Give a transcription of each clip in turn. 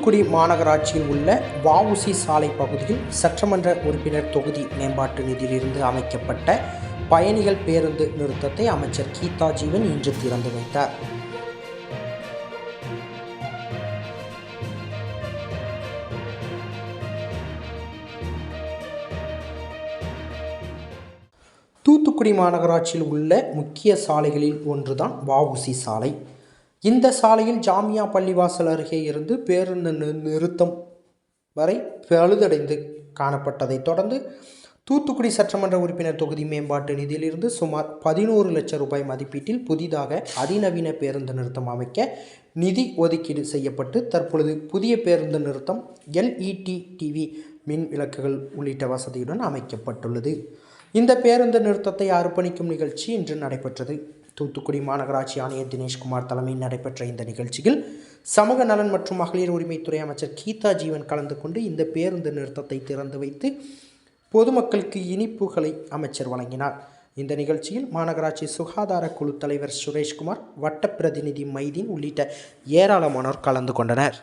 தூத்துக்குடி மாநகராட்சியில் உள்ள வஉசி சாலை பகுதியில் சட்டமன்ற உறுப்பினர் தொகுதி மேம்பாட்டு நிதியிலிருந்து அமைக்கப்பட்ட பயணிகள் பேருந்து நிறுத்தத்தை அமைச்சர் கீதா ஜீவன் இன்று திறந்து வைத்தார். தூத்துக்குடி மாநகராட்சியில் உள்ள முக்கிய சாலைகளில் ஒன்றுதான் வஉசி சாலை. இந்த சாலையில் ஜாமியா பள்ளிவாசல் அருகே இருந்து பேருந்து நிறுத்தம் வரை பழுதடைந்து காணப்பட்டதை தொடர்ந்து தூத்துக்குடி சட்டமன்ற உறுப்பினர் தொகுதி மேம்பாட்டு நிதியிலிருந்து சுமார் 11 லட்சம் ரூபாய் மதிப்பீட்டில் புதிதாக அதிநவீன பேருந்து நிறுத்தம் அமைக்க நிதி ஒதுக்கீடு செய்யப்பட்டு தற்பொழுது புதிய பேருந்து நிறுத்தம் LED டிவி மின் விளக்குகள் உள்ளிட்ட வசதியுடன் அமைக்கப்பட்டுள்ளது. இந்த பேருந்து நிறுத்தத்தை அர்ப்பணிக்கும் நிகழ்ச்சி இன்று நடைபெற்றது. தூத்துக்குடி மாநகராட்சி ஆணையர் தினேஷ்குமார் தலைமையில் நடைபெற்ற இந்த நிகழ்ச்சியில் சமூக நலன் மற்றும் மகளிர் உரிமைத்துறை அமைச்சர் கீதா ஜீவன் கலந்து கொண்டு இந்த பேருந்து நிறுத்தத்தை திறந்து வைத்து பொதுமக்களுக்கு இனிப்புகளை அமைச்சர் வழங்கினார். இந்த நிகழ்ச்சியில் மாநகராட்சி சுகாதார குழு தலைவர் சுரேஷ்குமார், வட்ட பிரதிநிதி மைதீன் உள்ளிட்ட ஏராளமானோர் கலந்து கொண்டனர்.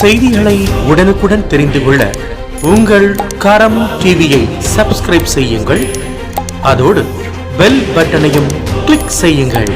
செய்திகளை உடனுக்குடன் தெரிந்து கொள்ள உங்கள் கரம் டிவியை சப்ஸ்கிரைப் செய்யுங்கள். அதோடு பெல் பட்டனையும் கிளிக் செய்யுங்கள்.